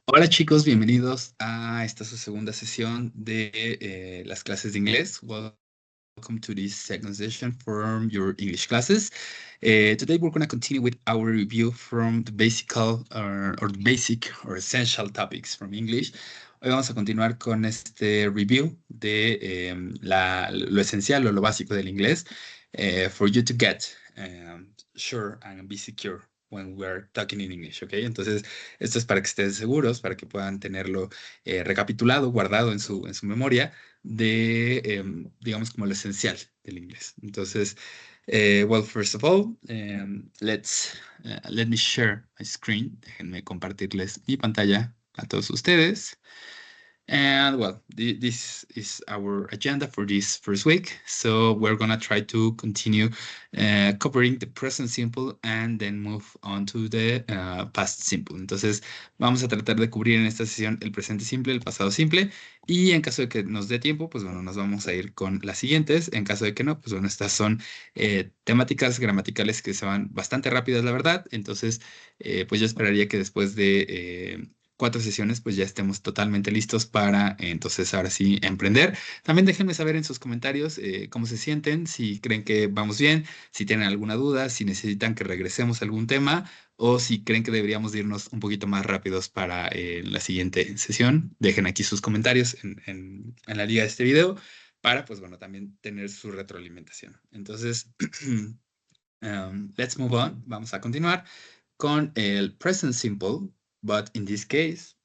Hola chicos, bienvenidos a esta su segunda sesión de las clases de inglés. Welcome to this second session from your English classes. Today we're going to continue with our review from the basic or essential topics from English. Hoy vamos a continuar con este review de lo esencial o lo básico del inglés for you to get sure and be secure when we're talking in English, ¿ok? Entonces, esto es para que estén seguros, para que puedan tenerlo recapitulado, guardado en su memoria de, digamos, como lo esencial del inglés. Entonces, well, first of all, let me share my screen. Déjenme compartirles mi pantalla a todos ustedes. And well, this is our agenda for this first week. So we're gonna try to continue covering the present simple and then move on to the past simple. Entonces, vamos a tratar de cubrir en esta sesión el presente simple, el pasado simple, y en caso de que nos dé tiempo, pues bueno, nos vamos a ir con las siguientes. En caso de que no, pues bueno, estas son temáticas gramaticales que se van bastante rápidas, la verdad. Entonces, pues yo esperaría que después de 4 sesiones, pues ya estemos totalmente listos para entonces ahora sí emprender. También déjenme saber en sus comentarios cómo se sienten, si creen que vamos bien, si tienen alguna duda, si necesitan que regresemos a algún tema o si creen que deberíamos de irnos un poquito más rápidos para la siguiente sesión. Dejen aquí sus comentarios en la liga de este video para, pues bueno, también tener su retroalimentación. Entonces, let's move on. Vamos a continuar con el present simple, but in this case,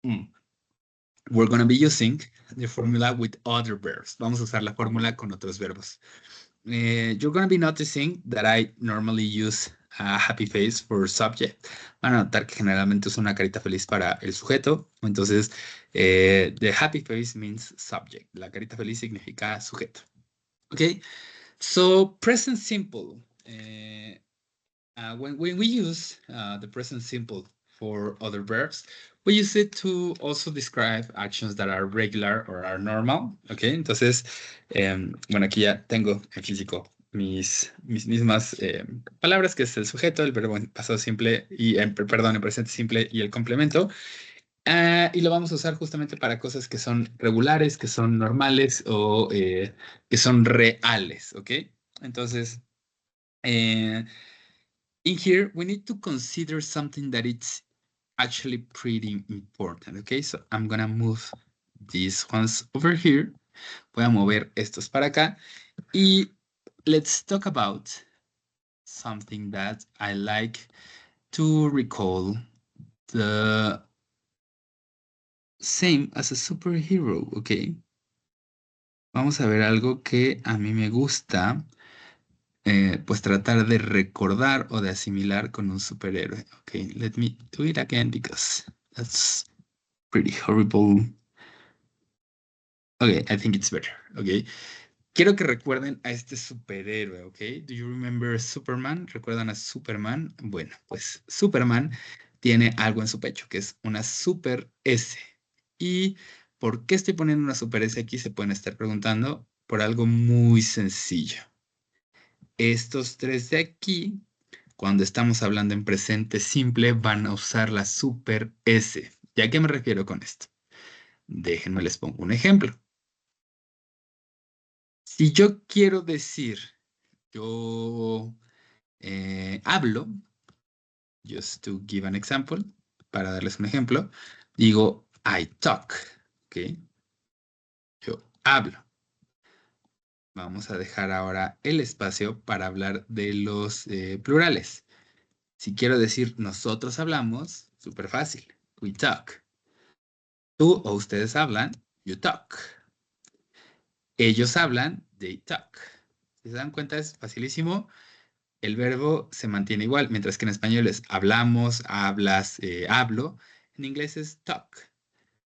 we're going to be using the formula with other verbs. Vamos a usar la fórmula con otros verbos. You're going to be noticing that I normally use a happy face for subject. Van a notar que generalmente uso una carita feliz para el sujeto. Entonces, the happy face means subject. La carita feliz significa sujeto. Okay? So, present simple. When we use the present simple for other verbs, we use it to also describe actions that are regular or are normal, ¿ok? Entonces, bueno, aquí ya tengo en físico mis mismas palabras, que es el sujeto, el verbo en pasado simple y, perdón, en presente simple y el complemento. Y lo vamos a usar justamente para cosas que son regulares, que son normales o que son reales, ¿ok? Entonces, in here, we need to consider something that it's actually pretty important, okay? So I'm gonna move these ones over here. Voy a mover estos para acá. Y let's talk about something that I like to recall the same as a superhero, okay? Vamos a ver algo que a mí me gusta. Pues tratar de recordar o de asimilar con un superhéroe. Ok, let me do it again because that's pretty horrible. Ok, I think it's better. Ok, quiero que recuerden a este superhéroe. Ok, do you remember Superman? ¿Recuerdan a Superman? Bueno, pues Superman tiene algo en su pecho que es una super S. ¿Y por qué estoy poniendo una super S aquí? Se pueden estar preguntando por algo muy sencillo. Estos tres de aquí, cuando estamos hablando en presente simple, van a usar la super S. ¿Y a qué me refiero con esto? Déjenme les pongo un ejemplo. Si yo quiero decir, yo hablo, just to give an example, para darles un ejemplo, digo I talk, ¿ok? Yo hablo. Vamos a dejar ahora el espacio para hablar de los plurales. Si quiero decir nosotros hablamos, súper fácil. We talk. Tú o ustedes hablan, you talk. Ellos hablan, they talk. Si se dan cuenta, es facilísimo. El verbo se mantiene igual, mientras que en español es hablamos, hablas, hablo. En inglés es talk.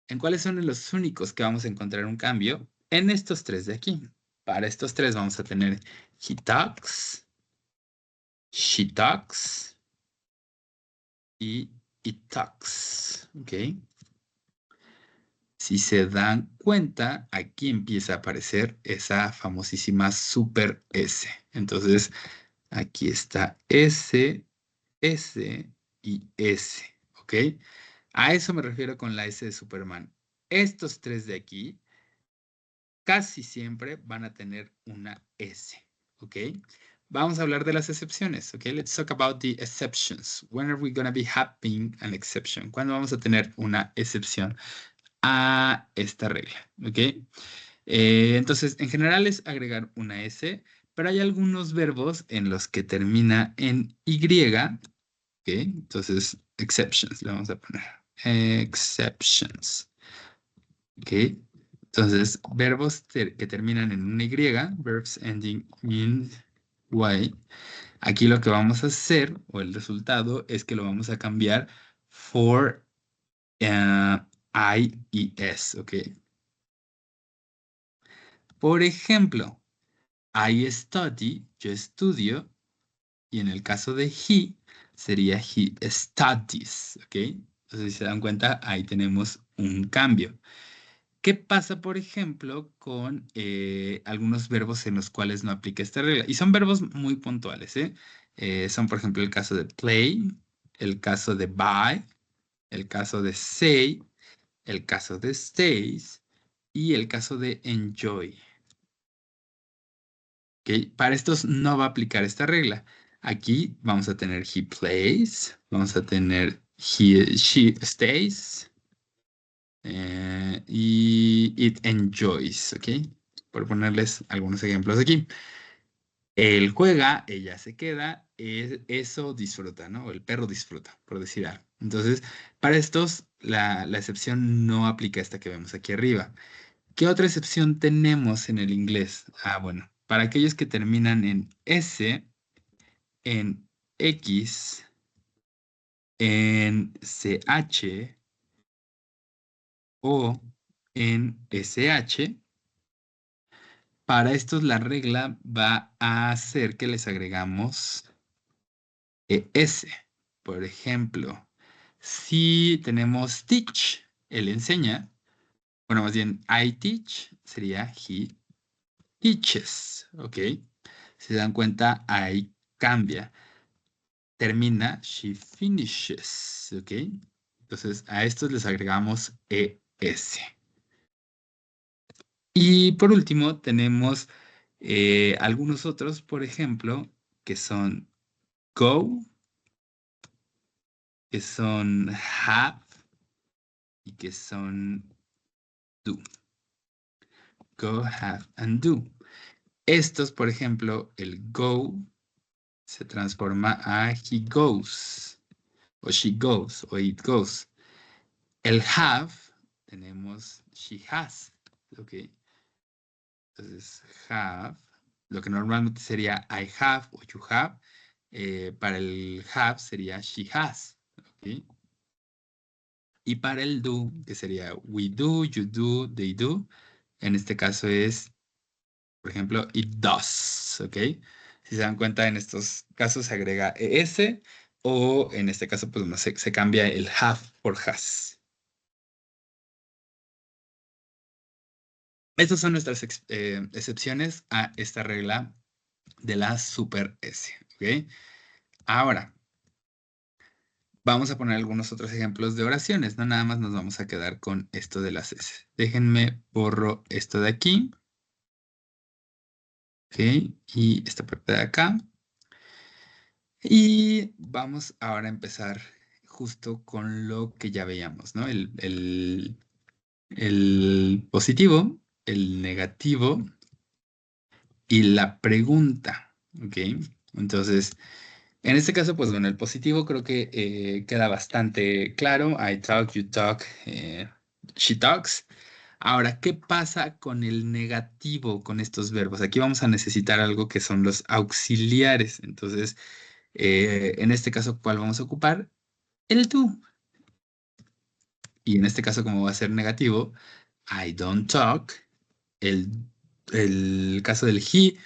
¿En cuáles son los únicos que vamos a encontrar un cambio? En estos tres de aquí. Para estos tres vamos a tener he talks, she talks y it talks. ¿Ok? Si se dan cuenta, aquí empieza a aparecer esa famosísima super S. Entonces, aquí está S, S y S, ¿ok? A eso me refiero con la S de Superman. Estos tres de aquí casi siempre van a tener una S, ¿ok? Vamos a hablar de las excepciones, ¿ok? Let's talk about the exceptions. When are we going to be having an exception? ¿Cuándo vamos a tener una excepción a esta regla? ¿Ok? Entonces, en general es agregar una S, pero hay algunos verbos en los que termina en Y, ¿ok? Entonces, exceptions, le vamos a poner. Exceptions, ¿ok? Entonces, verbos que terminan en una Y, verbs ending in Y. Aquí lo que vamos a hacer, o el resultado, es que lo vamos a cambiar for I y S, ¿ok? Por ejemplo, I study, yo estudio, y en el caso de he, sería he studies, ¿ok? Entonces, si se dan cuenta, ahí tenemos un cambio. ¿Qué pasa, por ejemplo, con algunos verbos en los cuales no aplica esta regla? Y son verbos muy puntuales, ¿eh? Son, por ejemplo, el caso de play, el caso de buy, el caso de say, el caso de stays y el caso de enjoy. ¿Ok? Para estos no va a aplicar esta regla. Aquí vamos a tener he plays, vamos a tener she stays y it enjoys, ¿ok? Por ponerles algunos ejemplos aquí. Él juega, ella se queda, eso disfruta, ¿no? El perro disfruta, por decir algo. Entonces, para estos, la excepción no aplica esta que vemos aquí arriba. ¿Qué otra excepción tenemos en el inglés? Ah, bueno, para aquellos que terminan en S, en X, en CH o en SH, para estos la regla va a hacer que les agregamos ES. Por ejemplo, si tenemos teach, él enseña, bueno, más bien I teach, sería he teaches, ¿ok? Si se dan cuenta, ahí cambia. Termina, she finishes, ¿ok? Entonces, a estos les agregamos ES. Y por último, tenemos algunos otros, por ejemplo, que son go, que son have y que son do. Go, have, and do. Estos, por ejemplo, el go se transforma a he goes, o she goes, o it goes. El have, tenemos she has, ¿ok? Entonces, have, lo que normalmente sería I have o you have, para el have sería she has, ¿ok? Y para el do, que sería we do, you do, they do, en este caso es, por ejemplo, it does, ¿ok? Si se dan cuenta, en estos casos se agrega ES o en este caso, pues no se cambia el have por has. Estas son nuestras excepciones a esta regla de la super S, ¿ok? Ahora, vamos a poner algunos otros ejemplos de oraciones, no nada más nos vamos a quedar con esto de las S. Déjenme borro esto de aquí, ¿ok? Y esta parte de acá. Y vamos ahora a empezar justo con lo que ya veíamos, ¿no? El positivo, el negativo y la pregunta, ¿ok? Entonces, en este caso, pues bueno, el positivo creo que queda bastante claro. I talk, you talk, she talks. Ahora, ¿qué pasa con el negativo, con estos verbos? Aquí vamos a necesitar algo que son los auxiliares. Entonces, en este caso, ¿cuál vamos a ocupar? El do. Y en este caso, como va a ser negativo, I don't talk. El, el caso del he,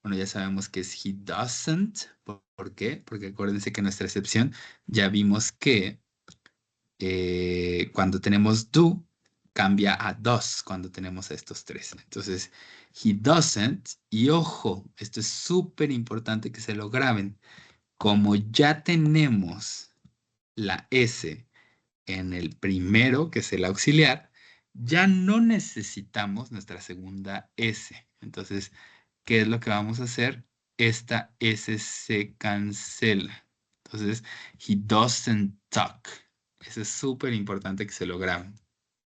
bueno, ya sabemos que es he doesn't. ¿Por qué? Porque acuérdense que en nuestra excepción ya vimos que cuando tenemos do, cambia a does cuando tenemos a estos tres. Entonces, he doesn't, y ojo, esto es súper importante que se lo graben. Como ya tenemos la S en el primero, que es el auxiliar, ya no necesitamos nuestra segunda S. Entonces, ¿qué es lo que vamos a hacer? Esta S se cancela. Entonces, he doesn't talk. Eso es súper importante que se lo graben.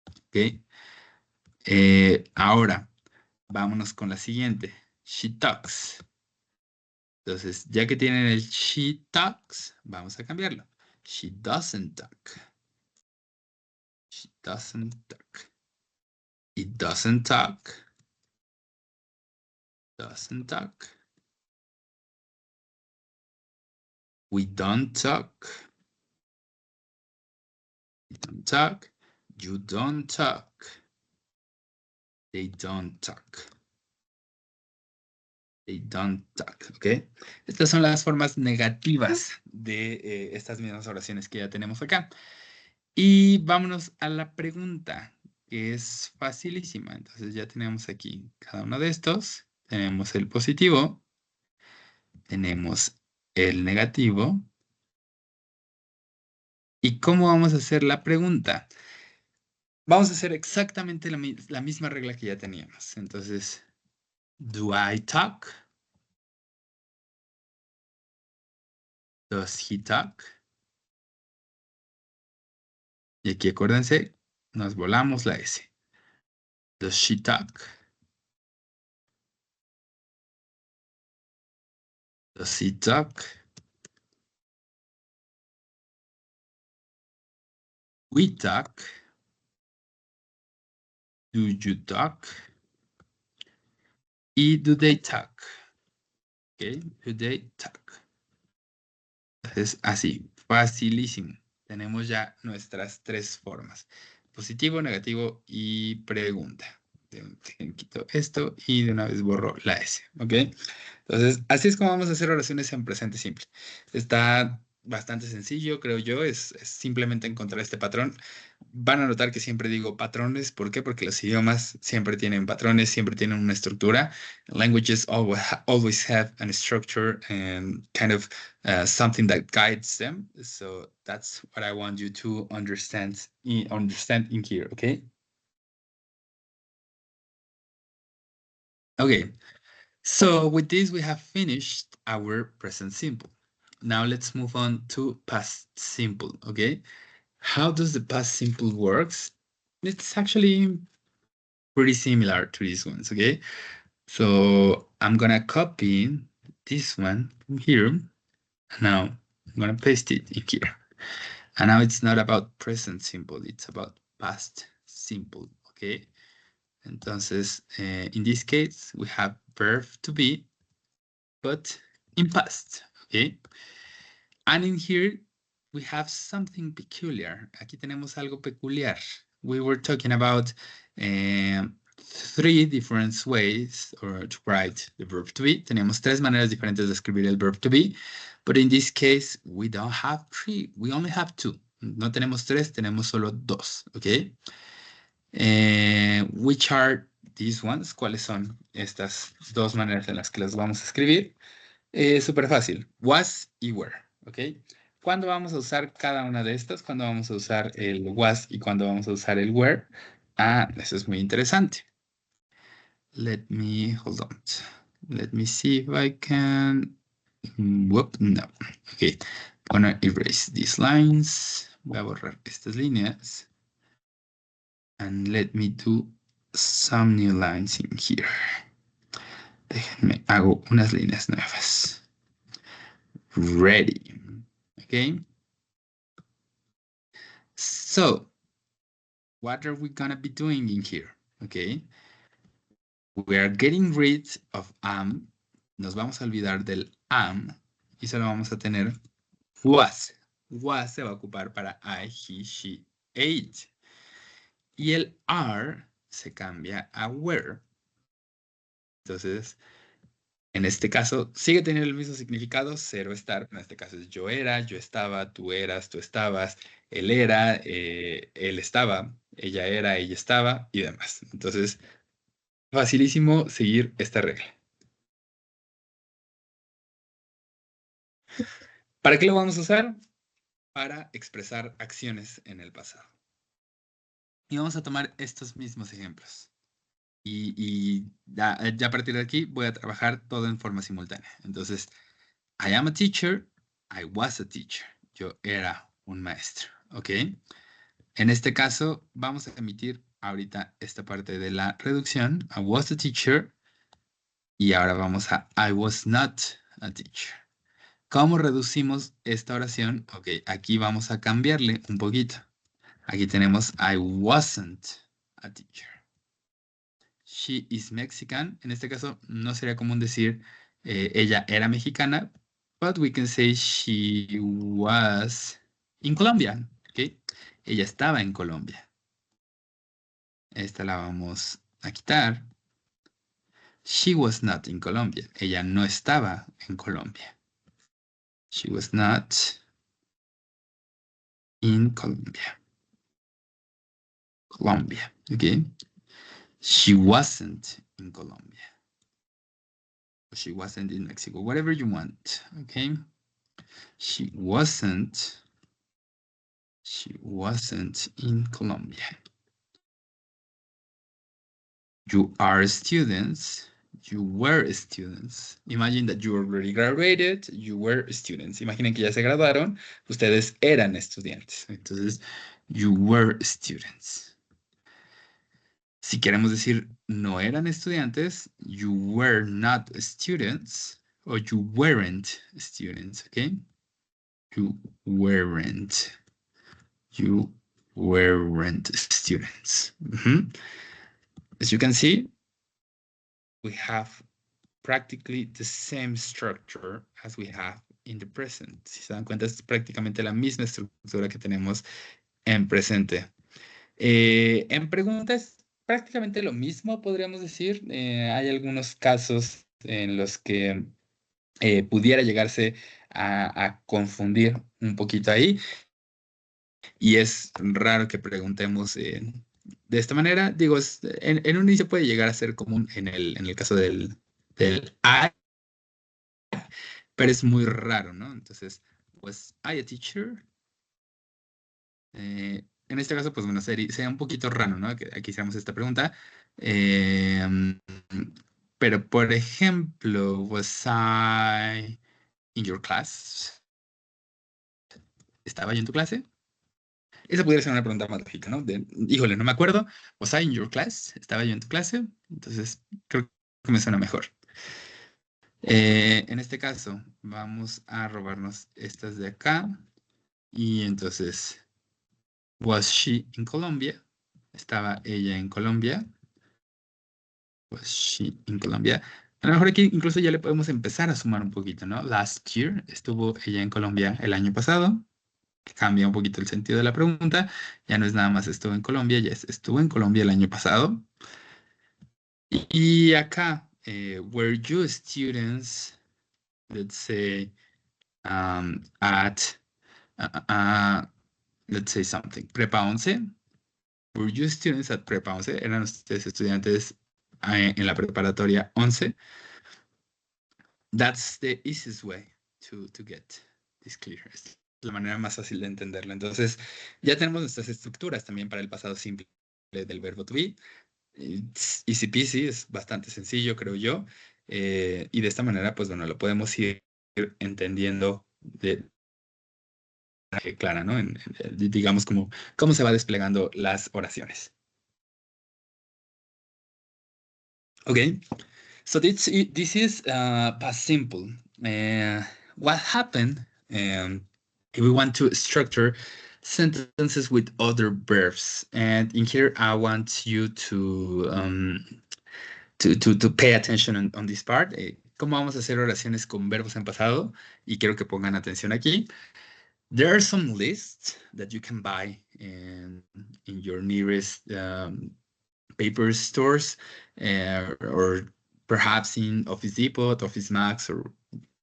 ¿Ok? Ahora, vámonos con la siguiente. She talks. Entonces, ya que tienen el she talks, vamos a cambiarlo. She doesn't talk. She doesn't talk. It doesn't talk. Doesn't talk. We don't talk. We don't talk. You don't talk. They don't talk. They don't talk. ¿Ok? Estas son las formas negativas de estas mismas oraciones que ya tenemos acá. Y vámonos a la pregunta, que es facilísima. Entonces ya tenemos aquí cada uno de estos. Tenemos el positivo. Tenemos el negativo. ¿Y cómo vamos a hacer la pregunta? Vamos a hacer exactamente la misma regla que ya teníamos. Entonces, do I talk? Does he talk? Y aquí acuérdense, nos volamos la S. Does she talk? Does he talk? We talk. Do you talk? Y do they talk? Okay, do they talk? Entonces, así, facilísimo. Tenemos ya nuestras tres formas. Positivo, negativo y pregunta. Quito esto y de una vez borro la S, ¿ok? Entonces, así es como vamos a hacer oraciones en presente simple. Está bastante sencillo, creo yo, es simplemente encontrar este patrón. Van a notar que siempre digo patrones, ¿por qué? Porque los idiomas siempre tienen patrones, siempre tienen una estructura. Languages always have a structure and kind of something that guides them. So that's what I want you to understand in here, okay? Okay, so with this, we have finished our present simple. Now let's move on to past simple, okay? How does the past simple works? It's actually pretty similar to these ones, okay? So I'm gonna copy this one from here. And now I'm gonna paste it in here. And now it's not about present simple, it's about past simple, okay? Entonces, in this case, we have verb to be, but in past, okay? And in here, we have something peculiar. Aquí tenemos algo peculiar. We were talking about three different ways to write the verb to be. Tenemos tres maneras diferentes de escribir el verb to be, but in this case, we don't have three. We only have two. No tenemos tres, tenemos solo dos, okay? Which are these ones? ¿Cuáles son estas dos maneras en las que las vamos a escribir? Súper fácil. Was y were. ¿Ok? ¿Cuándo vamos a usar cada una de estas? ¿Cuándo vamos a usar el was y cuándo vamos a usar el were? Ah, eso es muy interesante. Hold on. Let me see if I can. Whoop, no. Ok. I'm gonna erase these lines. Voy a borrar estas líneas. And let me do some new lines in here. Déjenme, hago unas líneas nuevas. Ready. Okay. So, what are we gonna be doing in here? Okay. We are getting rid of am. Nos vamos a olvidar del am y solo vamos a tener was. Was se va a ocupar para I, he, she, it. Y el are se cambia a were. Entonces, en este caso, sigue teniendo el mismo significado, cero estar. En este caso es yo era, yo estaba, tú eras, tú estabas, él era, él estaba, ella era, ella estaba y demás. Entonces, facilísimo seguir esta regla. ¿Para qué lo vamos a usar? para expresar acciones en el pasado. Y vamos a tomar estos mismos ejemplos. Y ya a partir de aquí voy a trabajar todo en forma simultánea. Entonces, I am a teacher, I was a teacher. Yo era un maestro, ¿ok? En este caso, vamos a emitir ahorita esta parte de la reducción. I was a teacher. Y ahora vamos a I was not a teacher. ¿Cómo reducimos esta oración? Ok, aquí vamos a cambiarle un poquito. Aquí tenemos I wasn't a teacher. She is Mexican. En este caso, no sería común decir ella era mexicana, but we can say she was in Colombia. ¿Ok? Ella estaba en Colombia. Esta la vamos a quitar. She was not in Colombia. Ella no estaba en Colombia. She was not in Colombia. Colombia. Okay. She wasn't in Colombia. She wasn't in Mexico. Whatever you want. Okay. She wasn't in Colombia. You are students. You were students. Imagine that you already graduated. You were students. Imaginen que ya se graduaron. Ustedes eran estudiantes. Entonces, you were students. Si queremos decir no eran estudiantes, you were not students o you weren't students, ¿ok? You weren't. You weren't students. As you can see, we have practically the same structure as we have in the present. Si se dan cuenta, es prácticamente la misma estructura que tenemos en presente. En preguntas, prácticamente lo mismo, podríamos decir. Hay algunos casos en los que pudiera llegarse a confundir un poquito ahí. Y es raro que preguntemos de esta manera. Digo, en un inicio puede llegar a ser común en el caso del I, pero es muy raro, ¿no? Entonces, ¿was I a teacher? En este caso, pues bueno, sería un poquito raro, ¿no? Que aquí hiciéramos esta pregunta. Pero, por ejemplo, ¿was I in your class? ¿Estaba yo en tu clase? Esa podría ser una pregunta más lógica, ¿no? Híjole, no me acuerdo. ¿Was I in your class? ¿Estaba yo en tu clase? Entonces, creo que me suena mejor. En este caso, vamos a robarnos estas de acá. Y entonces, ¿was she in Colombia? ¿Estaba ella en Colombia? ¿Was she in Colombia? A lo mejor aquí incluso ya le podemos empezar a sumar un poquito, ¿no? Last year, ¿estuvo ella en Colombia el año pasado? Cambia un poquito el sentido de la pregunta. Ya no es nada más estuvo en Colombia, ya es estuvo en Colombia el año pasado. Y acá, were you students, let's say, at, let's say something, Prepa 11? Were you students at Prepa 11? ¿Eran ustedes estudiantes en la preparatoria 11? That's the easiest way to get this clear. Es la manera más fácil de entenderlo. Entonces, ya tenemos nuestras estructuras también para el pasado simple del verbo to be. It's easy peasy, es bastante sencillo, creo yo. Y de esta manera, pues bueno, lo podemos ir entendiendo de manera clara, ¿no? Digamos, cómo se va desplegando las oraciones. Okay, so this is past simple. What happened if we want to structure sentences with other verbs? And in here, I want you to pay attention on this part. ¿Cómo vamos a hacer oraciones con verbos en pasado? Y quiero que pongan atención aquí. There are some lists that you can buy in your nearest paper stores or perhaps in Office Depot, Office Max, or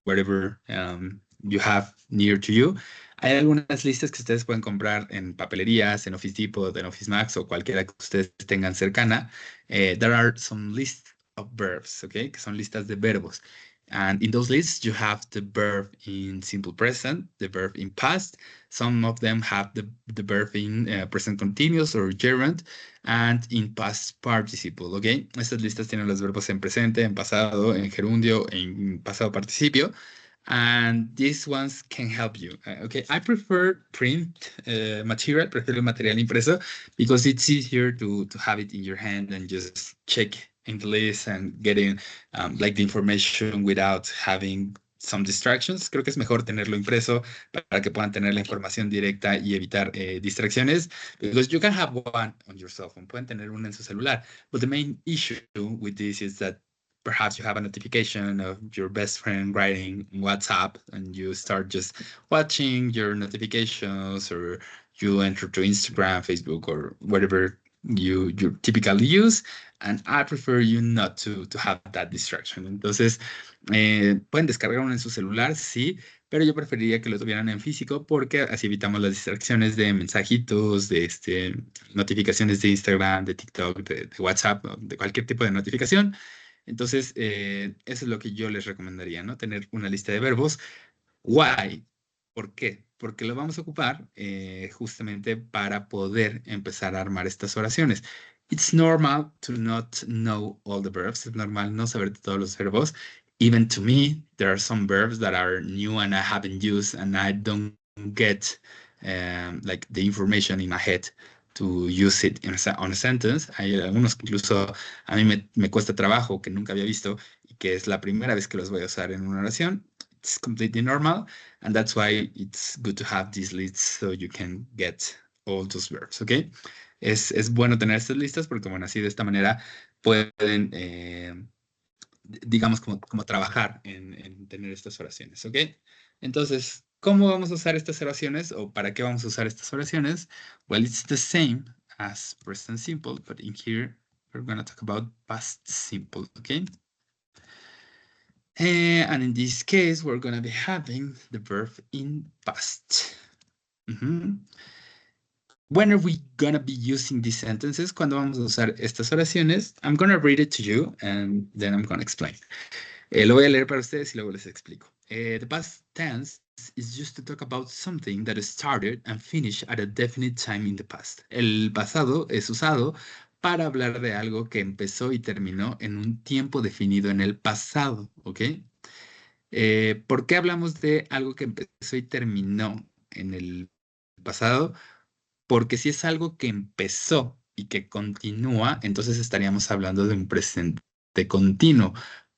whatever you have near to you. Hay algunas listas que ustedes pueden comprar en papelerías, en Office Depot, en Office Max o cualquiera que ustedes tengan cercana. There are some lists of verbs, okay? Que son listas de verbos. And in those lists, you have the verb in simple present, the verb in past. Some of them have the verb in present continuous or gerund, and in past participle, ¿ok? Estas listas tienen los verbos en presente, en pasado, en gerundio, en pasado participio. And these ones can help you. Okay, I prefer print material, prefiero material impreso, because it's easier to have it in your hand and just check in the list and getting like the information without having some distractions. Creo que es mejor tenerlo impreso para que puedan tener la información directa y evitar distracciones, because you can have one on your cell phone, pueden tener uno en su celular, but the main issue with this is that perhaps you have a notification of your best friend writing WhatsApp and you start just watching your notifications, or you enter to Instagram, Facebook, or whatever you typically use. And I prefer you not to have that distraction. Entonces, pueden descargar uno en su celular, sí, pero yo preferiría que lo tuvieran en físico porque así evitamos las distracciones de mensajitos, de notificaciones de Instagram, de TikTok, de WhatsApp, de cualquier tipo de notificación. Entonces, eso es lo que yo les recomendaría, ¿no? Tener una lista de verbos. Why? ¿Por qué? Porque lo vamos a ocupar justamente para poder empezar a armar estas oraciones. It's normal to not know all the verbs. Es normal no saber todos los verbos. Even to me, there are some verbs that are new and I haven't used and I don't get like the information in my head to use it on a sentence. Hay algunos que incluso a mí me cuesta trabajo, que nunca había visto y que es la primera vez que los voy a usar en una oración. It's completely normal, and that's why it's good to have these lists so you can get all those verbs, ¿ok? Es bueno tener estas listas porque, bueno, así de esta manera pueden, digamos, como trabajar en tener estas oraciones, ¿ok? Entonces, ¿cómo vamos a usar estas oraciones o para qué vamos a usar estas oraciones? Well, it's the same as present simple, but in here we're going to talk about past simple, ¿ok? And in this case, we're going to be having the verb in past. When are we going to be using these sentences? ¿Cuándo vamos a usar estas oraciones? I'm going to read it to you and then I'm going to explain. Lo voy a leer para ustedes y luego les explico. The past tense is used to talk about something that started and finished at a definite time in the past. El pasado es usado para hablar de algo que empezó y terminó en un tiempo definido en el pasado, ¿ok? ¿Por qué hablamos de algo que empezó y terminó en el pasado? Porque si es algo que empezó y que continúa, entonces estaríamos hablando de un presente continuo.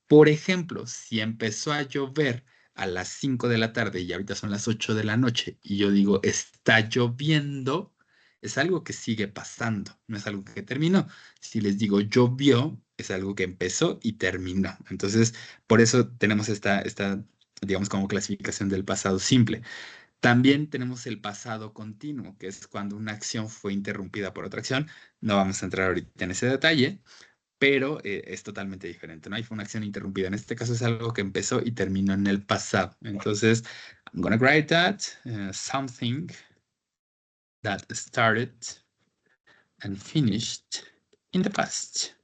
Por ejemplo, si empezó a llover a las 5 de la tarde y ahorita son las 8 de la noche y yo digo, está lloviendo, es algo que sigue pasando, no es algo que terminó. Si les digo llovió, es algo que empezó y terminó. Entonces, por eso tenemos esta digamos, como clasificación del pasado simple. También tenemos el pasado continuo, que es cuando una acción fue interrumpida por otra acción. No vamos a entrar ahorita en ese detalle, pero es totalmente diferente, ¿no? Ahí fue una acción interrumpida. En este caso es algo que empezó y terminó en el pasado. Entonces, I'm going to write that something that started and finished in the past.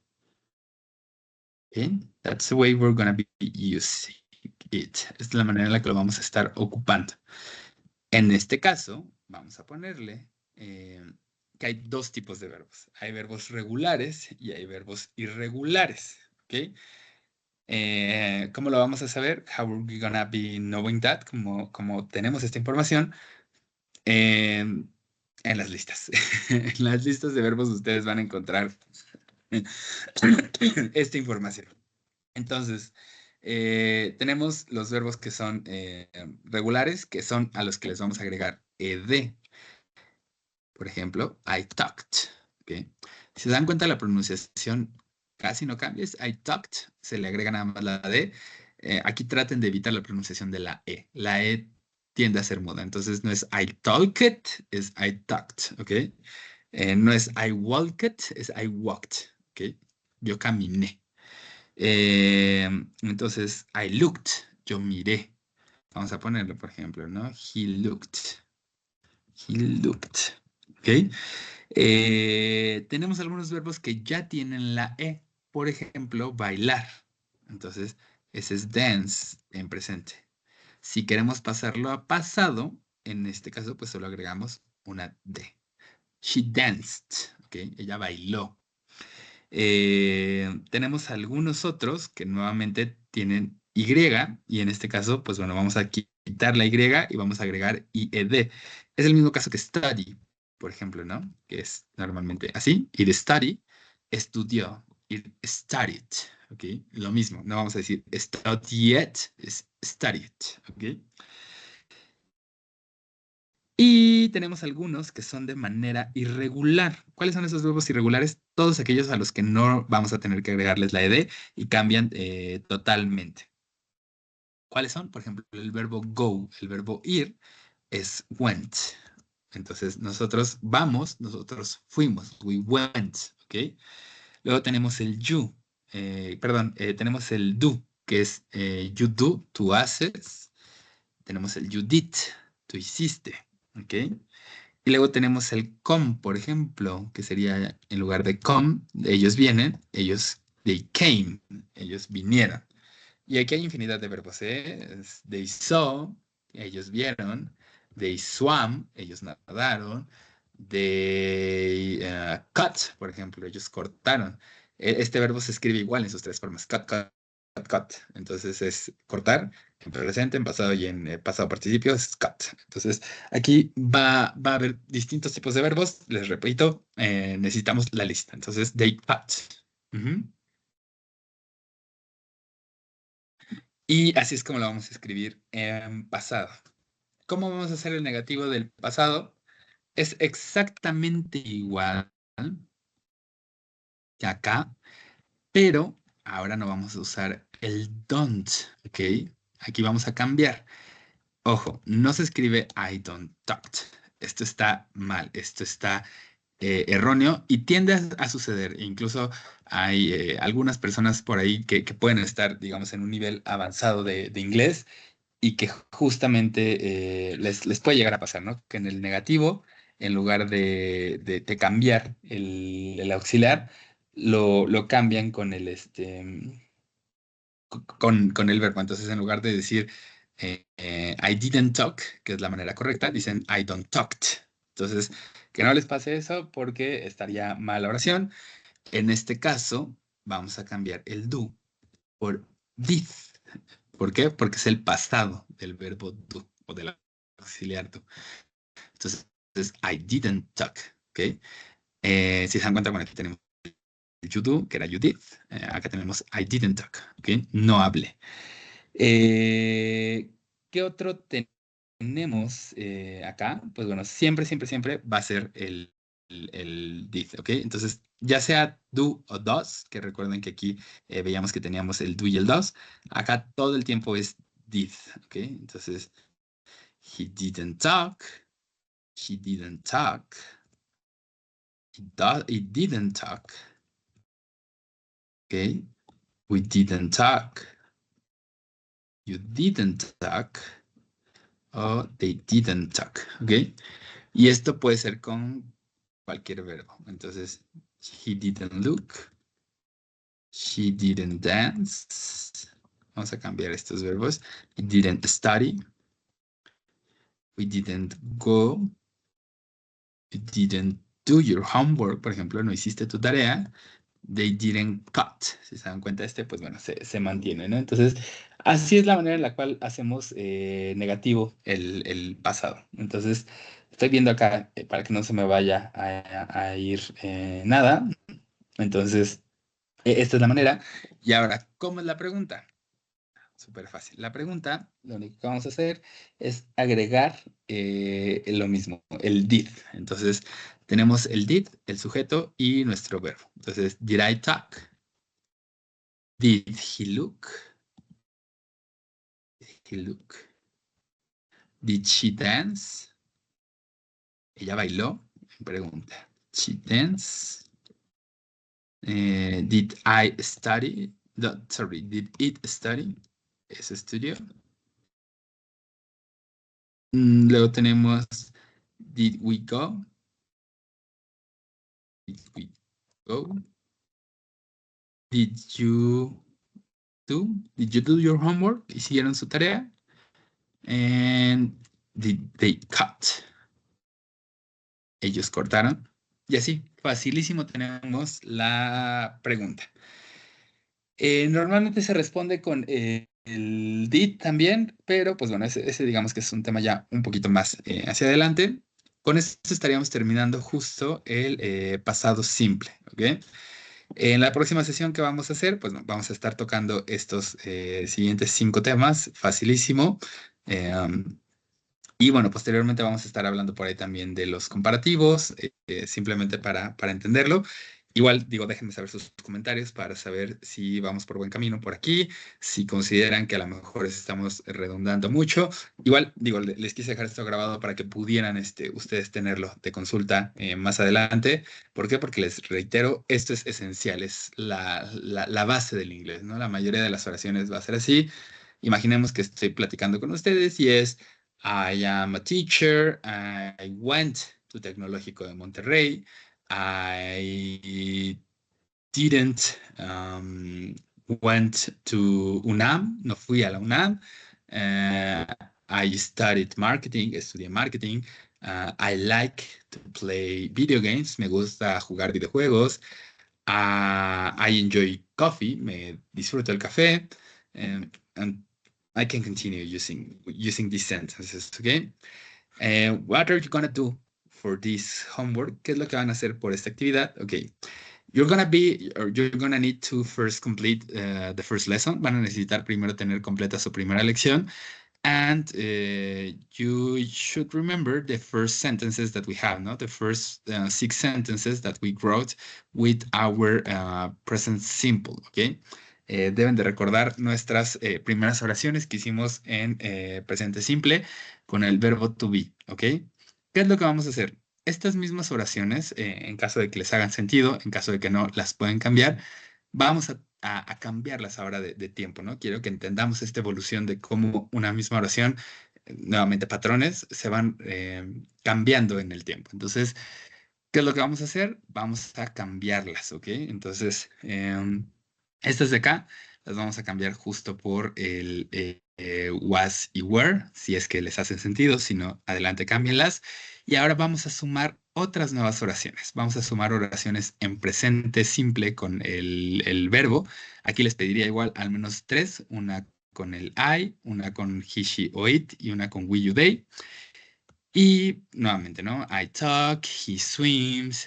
Okay? That's the way we're going to be using it. Esta es la manera en la que lo vamos a estar ocupando. En este caso, vamos a ponerle que hay dos tipos de verbos. Hay verbos regulares y hay verbos irregulares. ¿Ok? ¿Cómo lo vamos a saber? How are we gonna be knowing that? Como tenemos esta información en las listas. En las listas de verbos ustedes van a encontrar esta información. Entonces, tenemos los verbos que son regulares, que son a los que les vamos a agregar ed. Por ejemplo, I talked. ¿Okay? Si se dan cuenta, la pronunciación casi no cambia. Es I talked, se le agrega nada más la D. Aquí traten de evitar la pronunciación de la E. La E tiende a ser muda. Entonces no es I talked, es I talked. ¿Ok? No es I walked, es I walked. ¿Ok? Yo caminé. Entonces, I looked, yo miré. Vamos a ponerlo, por ejemplo, ¿no? He looked. He looked. ¿Ok? Tenemos algunos verbos que ya tienen la E. Por ejemplo, bailar. Entonces, Ese es dance en presente. Si queremos pasarlo a pasado, en este caso, pues solo agregamos una D. She danced, ¿ok? Ella bailó. Tenemos algunos otros que nuevamente tienen Y, y en este caso, pues bueno, vamos a quitar la Y y vamos a agregar IED. Es el mismo caso que study, por ejemplo, ¿no? Que es normalmente así. Y de study, estudió. It studied, ¿ok? Lo mismo, no vamos a decir studied, es studied, ¿ok? Y tenemos algunos que son de manera irregular. ¿Cuáles son esos verbos irregulares? Todos aquellos a los que no vamos a tener que agregarles la ed y cambian totalmente. ¿Cuáles son? Por ejemplo, el verbo go, el verbo ir es went. Entonces, nosotros vamos, nosotros fuimos, we went, ¿ok? Luego tenemos el you, tenemos el do, que es you do, tú haces. Tenemos el you did, tú hiciste, ¿ok? Y luego tenemos el come, por ejemplo, que sería en lugar de come, ellos vienen, ellos, they came, ellos vinieron. Y aquí hay infinidad de verbos, ¿eh? They saw, ellos vieron, they swam, ellos nadaron, they cut, por ejemplo, ellos cortaron. Este verbo se escribe igual en sus tres formas, cut, cut, cut, cut. Entonces es cortar, en presente, en pasado y en pasado participio es cut. Entonces aquí va a haber distintos tipos de verbos. Les repito, necesitamos la lista. Entonces, they cut. Ujú. Y así es como lo vamos a escribir en pasado. ¿Cómo vamos a hacer el negativo del pasado? Es exactamente igual que acá, pero ahora no vamos a usar el don't, ¿ok? Aquí vamos a cambiar. Ojo, no se escribe I don't talk. Esto está mal, esto está erróneo y tiende a suceder. Incluso hay algunas personas por ahí que pueden estar, digamos, en un nivel avanzado de inglés y que justamente les puede llegar a pasar, ¿no? Que en el negativo, en lugar de cambiar el auxiliar, lo cambian con con el verbo. Entonces, en lugar de decir I didn't talk, que es la manera correcta, dicen I don't talked. Entonces, que no les pase eso porque estaría mal la oración. En este caso, vamos a cambiar el do por did. ¿Por qué? Porque es el pasado del verbo do o del auxiliar do. Entonces, I didn't talk, ¿ok? Si se dan cuenta, bueno, aquí tenemos you do, que era you did. Acá tenemos I didn't talk, ¿ok? No hablé. ¿Qué otro tenemos acá? Pues bueno, siempre, siempre, siempre va a ser el did, ¿ok? Entonces, ya sea do o does, que recuerden que aquí veíamos que teníamos el do y el does, acá todo el tiempo es did, ¿ok? Entonces, he didn't talk, she didn't talk, he didn't talk, ¿ok? We didn't talk, you didn't talk, o they didn't talk, ¿ok? Y esto puede ser con cualquier verbo. Entonces, he didn't look, she didn't dance. Vamos a cambiar estos verbos. He didn't study, we didn't go, you didn't do your homework. Por ejemplo, no hiciste tu tarea. They didn't cut. Si se dan cuenta pues bueno, se mantiene, ¿no? Entonces, así es la manera en la cual hacemos negativo el pasado. Entonces, estoy viendo acá para que no se me vaya a ir nada. Entonces, esta es la manera. Y ahora, ¿cómo es la pregunta? Súper fácil. La pregunta, lo único que vamos a hacer es agregar lo mismo, el did. Entonces, tenemos el did, el sujeto y nuestro verbo. Entonces, did I talk? Did he look? Did he look? Did she dance? Ella bailó. Pregunta. She dance. Did I study? No, sorry, did it study? ¿Es estudio? Luego tenemos did we go? Did we go? Did you do? Did you do your homework? ¿Hicieron su tarea? And did they cut? Ellos cortaron. Y así, facilísimo tenemos la pregunta. Normalmente se responde con el did también, pero pues bueno, ese digamos que es un tema ya un poquito más hacia adelante. Con esto estaríamos terminando justo el pasado simple, ¿ok? En la próxima sesión que vamos a hacer, pues no, vamos a estar tocando estos siguientes 5 temas, facilísimo. Y bueno, posteriormente vamos a estar hablando por ahí también de los comparativos, simplemente para entenderlo. Igual, digo, déjenme saber sus comentarios para saber si vamos por buen camino por aquí, si consideran que a lo mejor estamos redundando mucho. Igual, digo, les quise dejar esto grabado para que pudieran ustedes tenerlo de consulta más adelante. ¿Por qué? Porque les reitero, esto es esencial, es la base del inglés, ¿no? La mayoría de las oraciones va a ser así. Imaginemos que estoy platicando con ustedes y es I am a teacher. I went to Tecnológico de Monterrey. I didn't went to UNAM. No fui a la UNAM. I studied marketing. Estudié marketing. I like to play video games. Me gusta jugar videojuegos. I enjoy coffee. Me disfruto el café. And I can continue using these sentences, okay? What are you gonna do for this homework? ¿Qué es lo que van a hacer por esta actividad? Okay. You're gonna need to first complete the first lesson. Van a necesitar primero tener completa su primera lección. And you should remember the first sentences that we have, no? The first 6 sentences that we wrote with our present simple, okay? Deben de recordar nuestras primeras oraciones que hicimos en presente simple con el verbo to be, ¿ok? ¿Qué es lo que vamos a hacer? Estas mismas oraciones, en caso de que les hagan sentido, en caso de que no, las pueden cambiar, vamos a cambiarlas ahora de tiempo, ¿no? Quiero que entendamos esta evolución de cómo una misma oración, nuevamente patrones, se van cambiando en el tiempo. Entonces, ¿qué es lo que vamos a hacer? Vamos a cambiarlas, ¿ok? Entonces, estas de acá las vamos a cambiar justo por el was y were, si es que les hace sentido, si no, adelante, cámbienlas. Y ahora vamos a sumar otras nuevas oraciones. Vamos a sumar oraciones en presente simple con el verbo. Aquí les pediría igual al menos 3, una con el I, una con he, she o it y una con we, you, they. Y nuevamente, ¿no? I talk, he swims,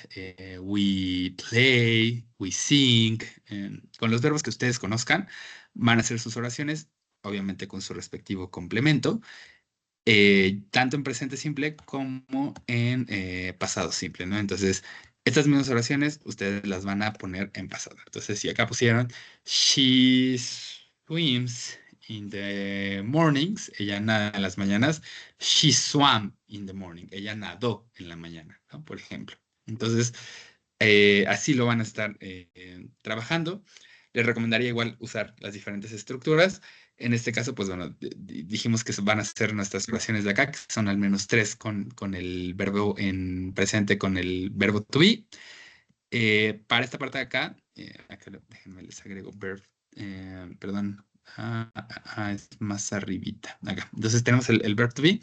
we play, we sing. Con los verbos que ustedes conozcan, van a hacer sus oraciones, obviamente con su respectivo complemento, tanto en presente simple como en pasado simple, ¿no? Entonces, estas mismas oraciones ustedes las van a poner en pasado. Entonces, si acá pusieron, she swims in the mornings, ella nada en las mañanas, she swam in the morning, ella nadó en la mañana, ¿no? Por ejemplo. Entonces, así lo van a estar trabajando. Les recomendaría igual usar las diferentes estructuras. En este caso, pues bueno, dijimos que van a ser nuestras oraciones de acá, que son al menos 3 con el verbo en presente, con el verbo to be. Para esta parte de acá, déjenme les agrego verb, perdón, es más arribita, acá. Entonces tenemos el verb to be,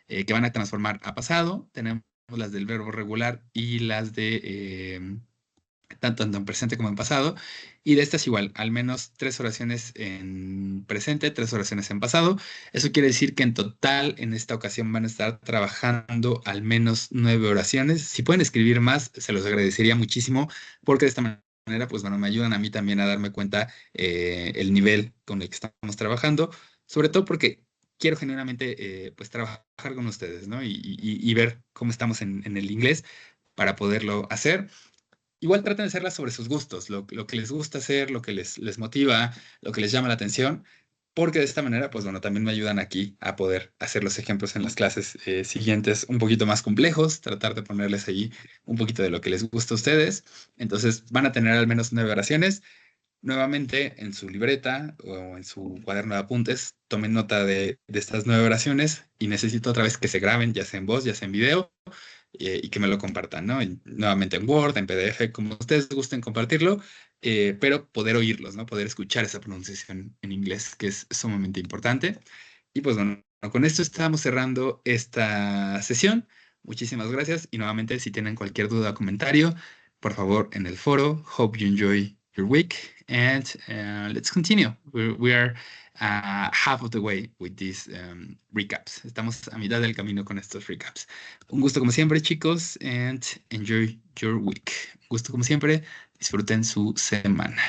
que van a transformar a pasado. Tenemos las del verbo regular y las de tanto en presente como en pasado. Y de estas igual, al menos 3 oraciones en presente, 3 oraciones en pasado. Eso quiere decir que en total en esta ocasión van a estar trabajando al menos 9 oraciones. Si pueden escribir más, se los agradecería muchísimo porque de esta manera, pues bueno, me ayudan a mí también a darme cuenta el nivel con el que estamos trabajando, sobre todo porque quiero genuinamente pues trabajar con ustedes, ¿no? Y ver cómo estamos en el inglés para poderlo hacer. Igual traten de hacerlas sobre sus gustos, lo que les gusta hacer, lo que les motiva, lo que les llama la atención, porque de esta manera, pues bueno, también me ayudan aquí a poder hacer los ejemplos en las clases siguientes un poquito más complejos, tratar de ponerles ahí un poquito de lo que les gusta a ustedes. Entonces van a tener al menos 9 oraciones. Nuevamente en su libreta o en su cuaderno de apuntes, tomen nota de estas 9 oraciones y necesito otra vez que se graben, ya sea en voz, ya sea en video y que me lo compartan, ¿no? Nuevamente en Word, en PDF, como ustedes gusten compartirlo, pero poder oírlos, ¿no? Poder escuchar esa pronunciación en inglés, que es sumamente importante. Y pues bueno, con esto estamos cerrando esta sesión. Muchísimas gracias y nuevamente si tienen cualquier duda o comentario, por favor en el foro. Hope you enjoy your week and let's continue. We are half of the way with these recaps. Estamos a mitad del camino con estos recaps. Un gusto como siempre, chicos, and enjoy your week. Un gusto como siempre. Disfruten su semana.